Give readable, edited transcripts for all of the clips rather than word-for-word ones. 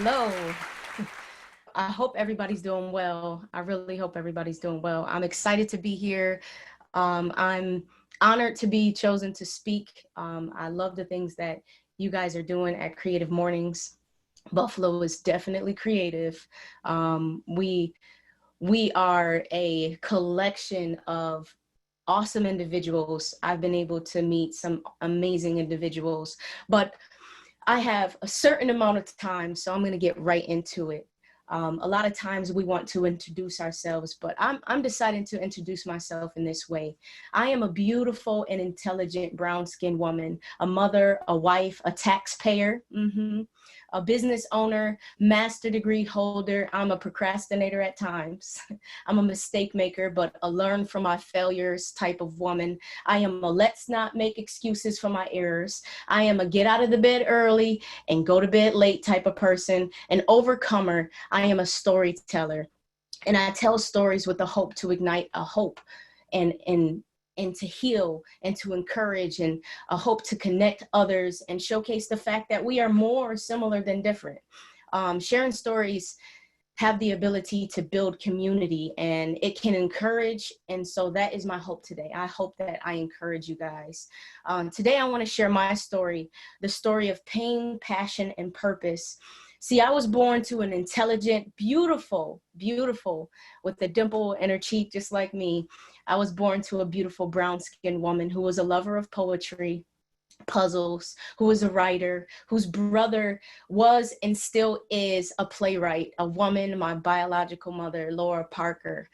Hello. I hope everybody's doing well. I really hope everybody's doing well. I'm excited to be here. I'm honored to be chosen to speak. I love the things that you guys are doing at Creative Mornings. Buffalo is definitely creative. We are a collection of awesome individuals. I've been able to meet some amazing individuals, but I have a certain amount of time, so I'm going to get right into it. A lot of times we want to introduce ourselves, but I'm deciding to introduce myself in this way. I am a beautiful and intelligent brown-skinned woman, a mother, a wife, a taxpayer, a business owner, master degree holder. I'm a procrastinator at times. I'm a mistake maker, but a learn from my failures type of woman. I am a let's not make excuses for my errors. I am a get out of the bed early and go to bed late type of person, an overcomer. I am a storyteller, and I tell stories with the hope to ignite a hope and to heal and to encourage, and a hope to connect others and showcase the fact that we are more similar than different. Sharing stories have the ability to build community, and it can encourage. And so that is my hope today. I hope that I encourage you guys. Today, I want to share my story, the story of pain, passion, and purpose. See, I was born to an intelligent, beautiful, with a dimple in her cheek, just like me. I was born to a beautiful brown-skinned woman who was a lover of poetry, puzzles, who was a writer, whose brother was and still is a playwright, a woman, my biological mother, Laura Parker.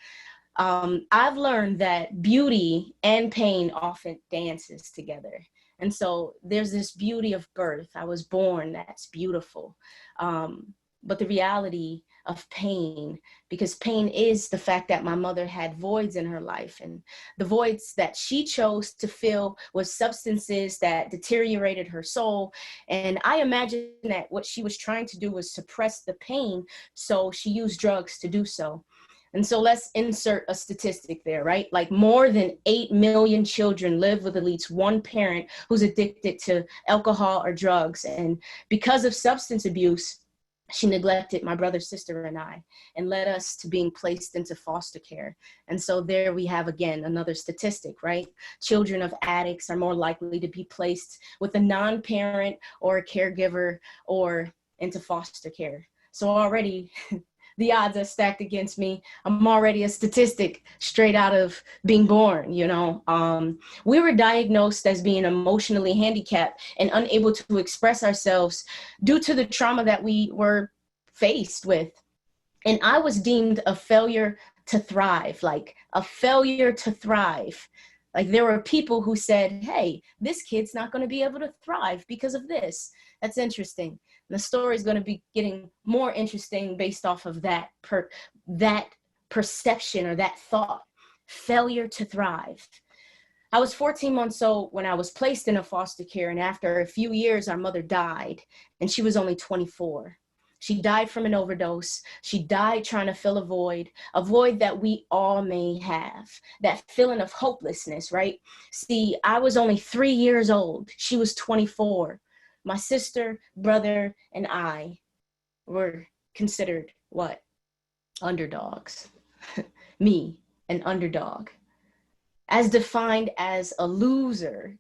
I've learned that beauty and pain often dances together. And so there's this beauty of birth. I was born, that's beautiful. But the reality of pain, because pain is the fact that my mother had voids in her life, and the voids that she chose to fill was substances that deteriorated her soul. And I imagine that what she was trying to do was suppress the pain, so she used drugs to do so. And so let's insert a statistic there, right? Like more than 8 million children live with at least one parent who's addicted to alcohol or drugs. And because of substance abuse, she neglected my brother, sister, and I, and led us to being placed into foster care. And so there we have, again, another statistic, right? Children of addicts are more likely to be placed with a non-parent or a caregiver or into foster care. So already the odds are stacked against me. I'm already a statistic straight out of being born, you know. We were diagnosed as being emotionally handicapped and unable to express ourselves due to the trauma that we were faced with. And I was deemed a failure to thrive, like a failure to thrive. Like there were people who said, hey, this kid's not going to be able to thrive because of this. That's interesting. And the story is going to be getting more interesting based off of that perception or that thought, failure to thrive. I was 14 months old when I was placed in a foster care, and after a few years, our mother died, and she was only 24. She died from an overdose. She died trying to fill a void that we all may have, that feeling of hopelessness, right? See, I was only 3 years old. She was 24. My sister, brother, and I were considered what? Underdogs. Me, an underdog, as defined as a loser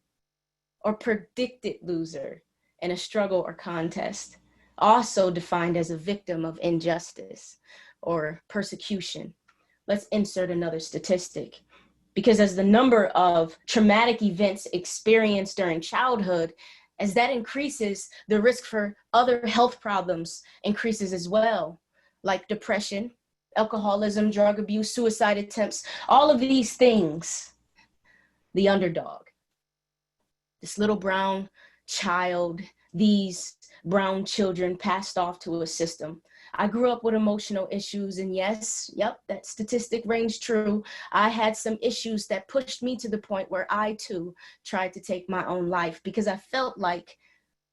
or predicted loser in a struggle or contest, also defined as a victim of injustice or persecution. Let's insert another statistic, because as the number of traumatic events experienced during childhood, as that increases, the risk for other health problems increases as well, like depression, alcoholism, drug abuse, suicide attempts, all of these things. The underdog, this little brown child, these brown children passed off to a system. I grew up with emotional issues, and yes, that statistic rings true. I had some issues that pushed me to the point where I too tried to take my own life, because I felt like,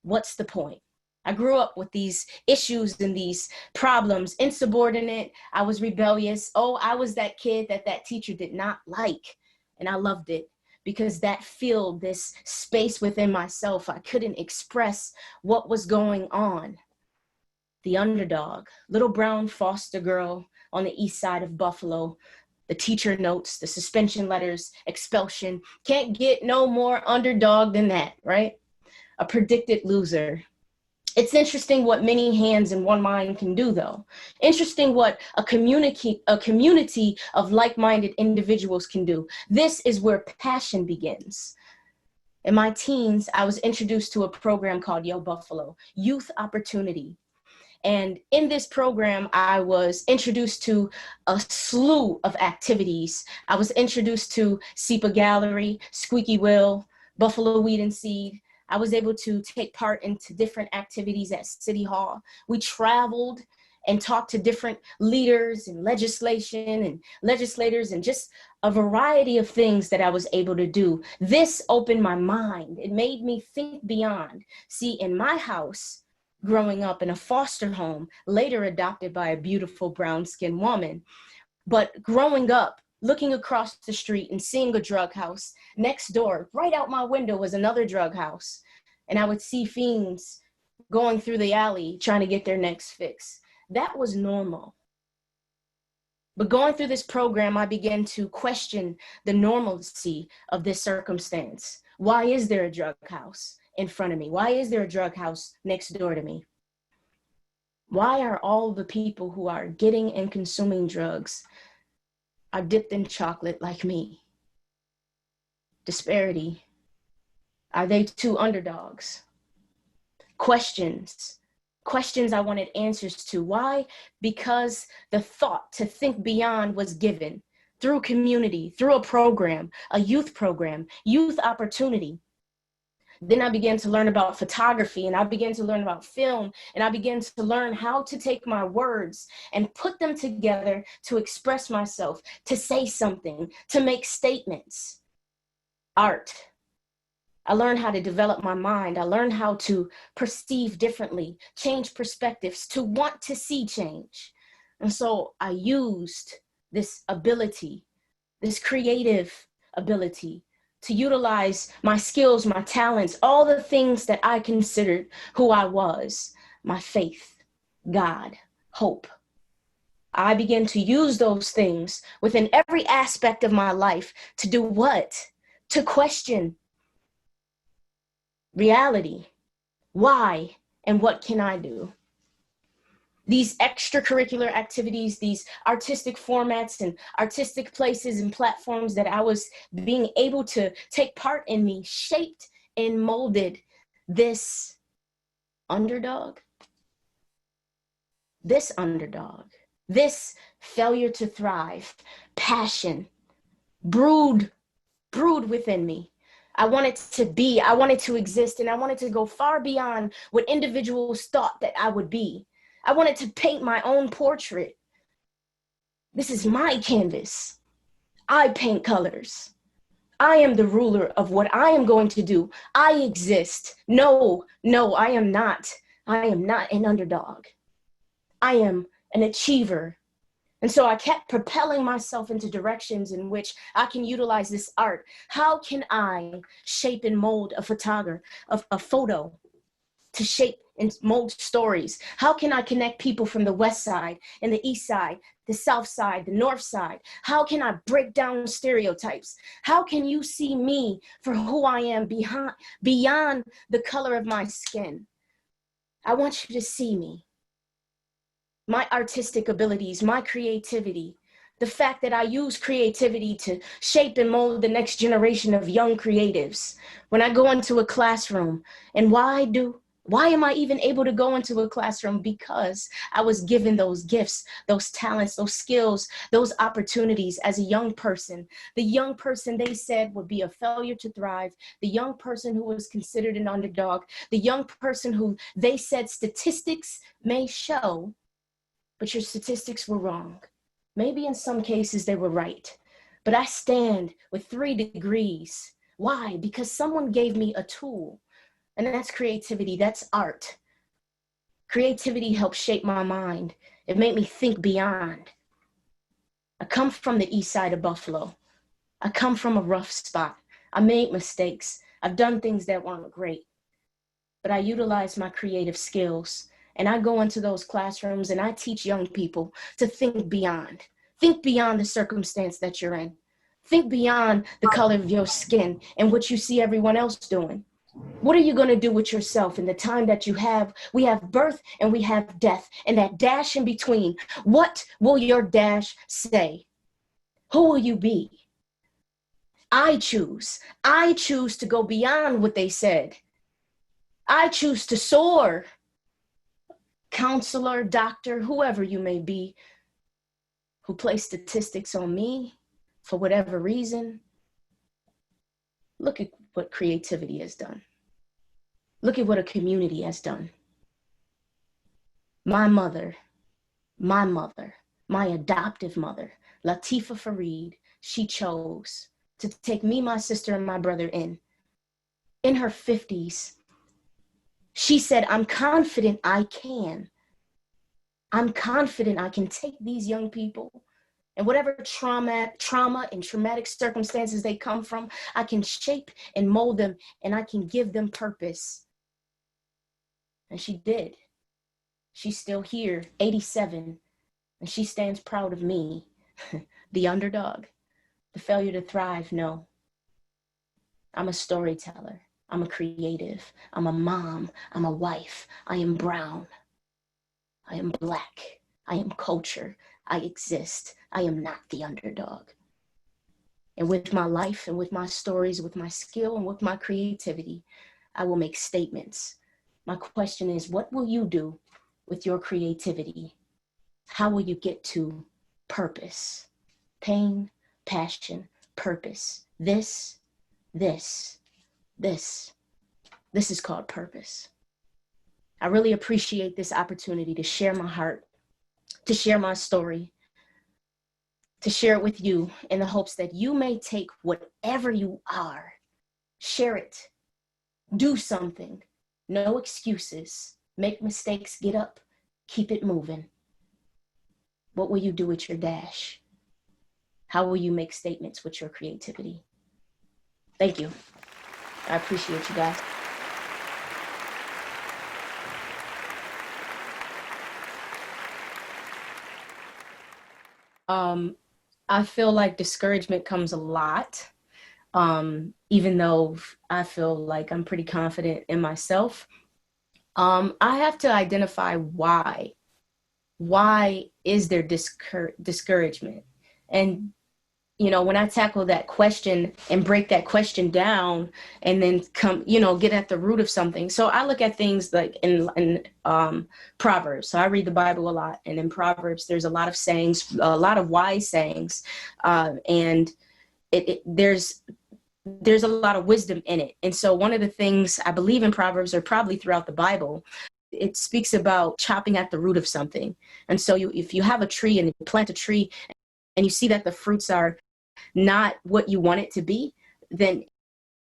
what's the point? I grew up with these issues and these problems, insubordinate. I was rebellious. Oh, I was that kid that teacher did not like, and I loved it, because that filled this space within myself. I couldn't express what was going on. the underdog, little brown foster girl on the east side of Buffalo. The teacher notes, the suspension letters, expulsion. Can't get no more underdog than that, right? A predicted loser. It's interesting what many hands and one mind can do, though. Interesting what a community of like-minded individuals can do. This is where passion begins. In my teens, I was introduced to a program called Yo Buffalo, Youth Opportunity. And in this program, I was introduced to a slew of activities. I was introduced to SEPA Gallery, Squeaky Wheel, Buffalo Weed and Seed. I was able to take part into different activities at City Hall. We traveled and talked to different leaders and legislation and legislators and just a variety of things that I was able to do. This opened my mind. It made me think beyond. See, in my house, growing up in a foster home, later adopted by a beautiful brown-skinned woman, but growing up, looking across the street and seeing a drug house next door, right out my window was another drug house. And I would see fiends going through the alley trying to get their next fix. That was normal. But going through this program, I began to question the normalcy of this circumstance. Why is there a drug house in front of me? Why is there a drug house next door to me? Why are all the people who are getting and consuming drugs are dipped in chocolate like me? Disparity. Are they two underdogs? Questions I wanted answers to. Why? Because the thought to think beyond was given through community, through a program, a youth program, youth opportunity. Then I began to learn about photography, and I began to learn about film, and I began to learn how to take my words and put them together to express myself, to say something, to make statements. Art. I learned how to develop my mind. I learned how to perceive differently, change perspectives, to want to see change. And so I used this ability, this creative ability, to utilize my skills, my talents, all the things that I considered who I was, my faith, God, hope. I began to use those things within every aspect of my life to do what? To question reality. Why and what can I do? These extracurricular activities, these artistic formats and artistic places and platforms that I was being able to take part in me shaped and molded this underdog, this failure to thrive, passion, brewed within me. I wanted to be, I wanted to exist, and I wanted to go far beyond what individuals thought that I would be. I wanted to paint my own portrait. This is my canvas. I paint colors. I am the ruler of what I am going to do. I exist. No, I am not. I am not an underdog. I am an achiever. And so I kept propelling myself into directions in which I can utilize this art. How can I shape and mold a photo to shape and mold stories? How can I connect people from the west side and the east side, the south side, the north side? How can I break down stereotypes? How can you see me for who I am beyond the color of my skin? I want you to see me. My artistic abilities, my creativity, the fact that I use creativity to shape and mold the next generation of young creatives. When I go into a classroom, and why am I even able to go into a classroom? Because I was given those gifts, those talents, those skills, those opportunities as a young person. The young person they said would be a failure to thrive, the young person who was considered an underdog, the young person who they said statistics may show, but your statistics were wrong. Maybe in some cases they were right, but I stand with 3 degrees. Why? Because someone gave me a tool, and that's creativity, that's art. Creativity helped shape my mind. It made me think beyond. I come from the east side of Buffalo. I come from a rough spot. I made mistakes. I've done things that weren't great, but I utilized my creative skills And I go into those classrooms and I teach young people to think beyond. Think beyond the circumstance that you're in. Think beyond the color of your skin and what you see everyone else doing. What are you going to do with yourself in the time that you have? We have birth and we have death, and that dash in between. What will your dash say? Who will you be? I choose. I choose to go beyond what they said. I choose to soar. Counselor, doctor, whoever you may be, who place statistics on me for whatever reason. Look at what creativity has done. Look at what a community has done. My mother, my adoptive mother, Latifa Fareed, she chose to take me, my sister, and my brother in her 50s. She said, I'm confident I can. I'm confident I can take these young people and whatever trauma and traumatic circumstances they come from, I can shape and mold them and I can give them purpose. And she did. She's still here, 87, and she stands proud of me, the underdog, the failure to thrive. No, I'm a storyteller. I'm a creative. I'm a mom. I'm a wife. I am brown. I am Black. I am culture. I exist. I am not the underdog. And with my life and with my stories, with my skill and with my creativity, I will make statements. My question is, what will you do with your creativity? How will you get to purpose? Pain, passion, purpose. This is called purpose. I really appreciate this opportunity to share my heart, to share my story, to share it with you in the hopes that you may take whatever you are, share it, do something, no excuses, make mistakes, get up, keep it moving. What will you do with your dash? How will you make statements with your creativity? Thank you. I appreciate you guys. I feel like discouragement comes a lot, even though I feel like I'm pretty confident in myself. I have to identify why. Why is there discouragement? And you know, when I tackle that question and break that question down and then come, you know, get at the root of something. So I look at things like in Proverbs. So I read the Bible a lot, and in Proverbs, there's a lot of sayings, a lot of wise sayings, and there's a lot of wisdom in it. And so one of the things I believe in Proverbs, or probably throughout the Bible, it speaks about chopping at the root of something. And so if you have a tree and you plant a tree and you see that the fruits are not what you want it to be, then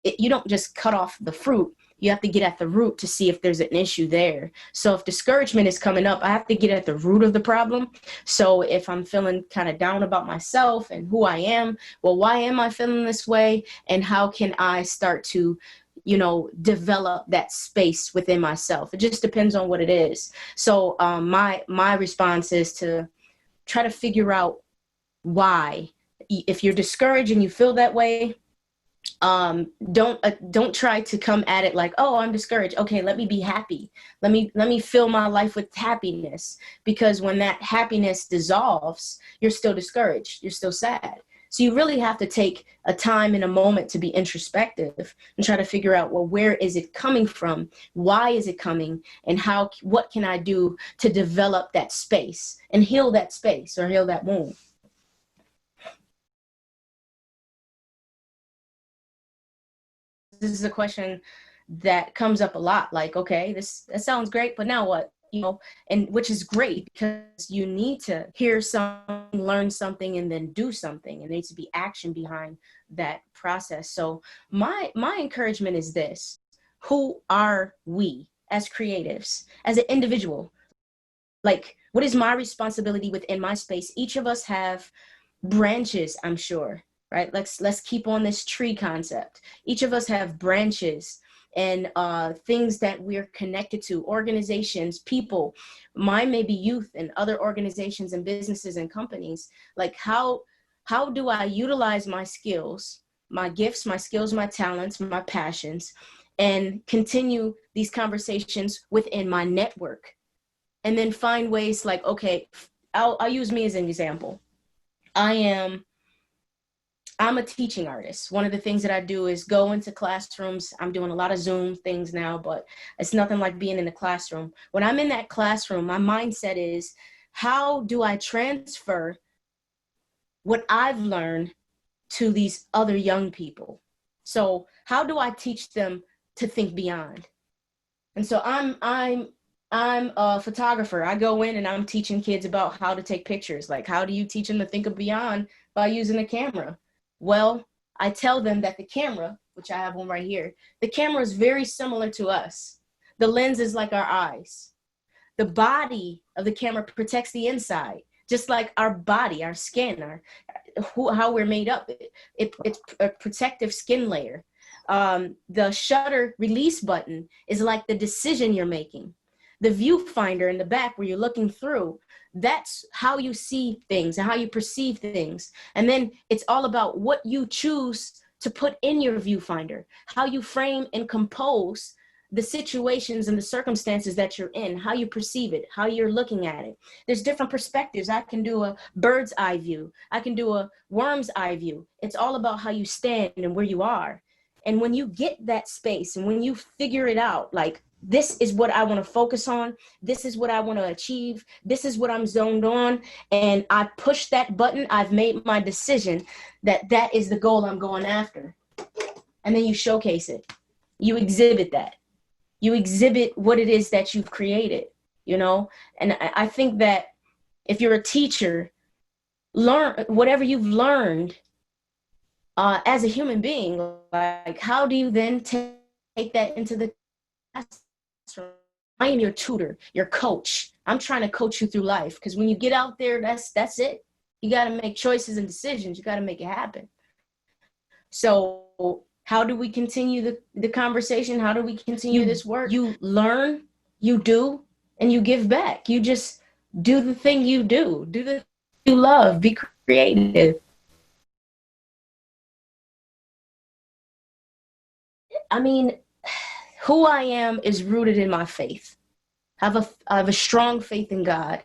you don't just cut off the fruit. You have to get at the root to see if there's an issue there. So if discouragement is coming up, I have to get at the root of the problem. So if I'm feeling kind of down about myself and who I am, well, why am I feeling this way? And how can I start to, you know, develop that space within myself? It just depends on what it is. So my response is to try to figure out why. If you're discouraged and you feel that way, don't try to come at it like, oh, I'm discouraged. Okay, let me be happy. Let me fill my life with happiness, because when that happiness dissolves, you're still discouraged. You're still sad. So you really have to take a time and a moment to be introspective and try to figure out, well, where is it coming from? Why is it coming? And what can I do to develop that space and heal that space or heal that wound? This is a question that comes up a lot. Like, okay, that sounds great, but now what? You know, and which is great, because you need to hear something, learn something, and then do something. And there needs to be action behind that process. So my encouragement is this: who are we as creatives, as an individual? Like, what is my responsibility within my space? Each of us have branches, I'm sure, right? Let's keep on this tree concept. Each of us have branches and things that we're connected to, organizations, people. Mine may be youth and other organizations and businesses and companies. Like how do I utilize my skills, my gifts, my skills, my talents, my passions, and continue these conversations within my network? And then find ways like, okay, I'll use me as an example. I'm a teaching artist. One of the things that I do is go into classrooms. I'm doing a lot of Zoom things now, but it's nothing like being in the classroom. When I'm in that classroom, my mindset is, how do I transfer what I've learned to these other young people? So how do I teach them to think beyond? And so I'm a photographer. I go in and I'm teaching kids about how to take pictures. Like, how do you teach them to think of beyond by using a camera? Well, I tell them that the camera, which I have one right here, the camera is very similar to us. The lens is like our eyes. The body of the camera protects the inside, just like our body, our skin, how we're made up. It's a protective skin layer. The shutter release button is like the decision you're making. The viewfinder in the back where you're looking through, that's how you see things and how you perceive things. And then it's all about what you choose to put in your viewfinder, how you frame and compose the situations and the circumstances that you're in, how you perceive it, how you're looking at it. There's different perspectives. I can do a bird's eye view. I can do a worm's eye view. It's all about how you stand and where you are. And when you get that space and when you figure it out, like, this is what I want to focus on, this is what I want to achieve, this is what I'm zoned on, and I push that button, I've made my decision that that is the goal I'm going after. And then you showcase it. You exhibit that. You exhibit what it is that you've created, you know? And I think that if you're a teacher, learn whatever you've learned as a human being. Like, how do you then take that into the classroom? I am your tutor, your coach. I'm trying to coach you through life, because when you get out there, that's it. You got to make choices and decisions. You got to make it happen. So how do we continue the conversation? How do we continue this work? You learn, you do, and you give back. You just do the thing you do. Do the thing you love. Be creative. I mean, who I am is rooted in my faith. I have a strong faith in God.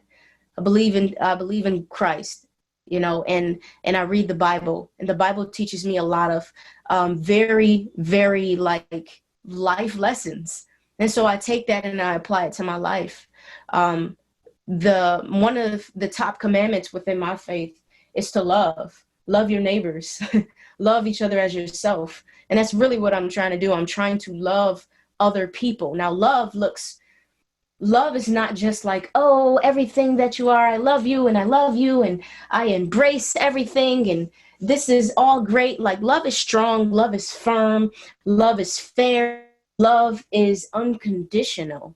I believe in Christ, you know, and I read the Bible, and the Bible teaches me a lot of very, very like life lessons. And so I take that and I apply it to my life. One of the top commandments within my faith is to love your neighbors, love each other as yourself. And that's really what I'm trying to do. I'm trying to love other people. Now, love is not just like, oh, everything that you are, I love you and I embrace everything and this is all great. Like, love is strong, love is firm, love is fair, love is unconditional.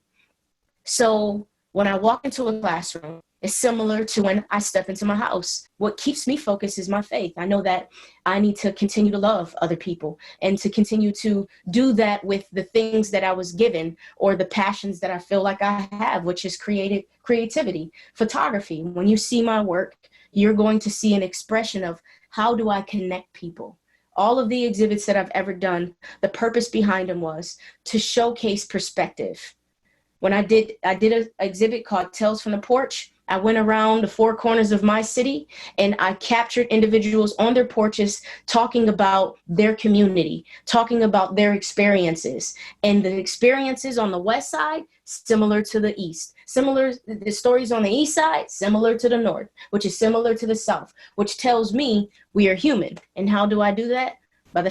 So when I walk into a classroom, it's similar to when I step into my house. What keeps me focused is my faith. I know that I need to continue to love other people and to continue to do that with the things that I was given or the passions that I feel like I have, which is creativity, photography. When you see my work, you're going to see an expression of how do I connect people. All of the exhibits that I've ever done, the purpose behind them was to showcase perspective. When I did an exhibit called Tales from the Porch, I went around the four corners of my city and I captured individuals on their porches talking about their community, talking about their experiences. And the experiences on the west side, similar to the east. The stories on the east side, similar to the north, which is similar to the south, which tells me we are human. And how do I do that? By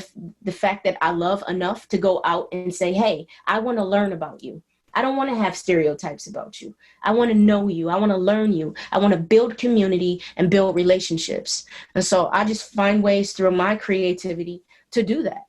the fact that I love enough to go out and say, hey, I want to learn about you. I don't want to have stereotypes about you. I want to know you. I want to learn you. I want to build community and build relationships. And so I just find ways through my creativity to do that.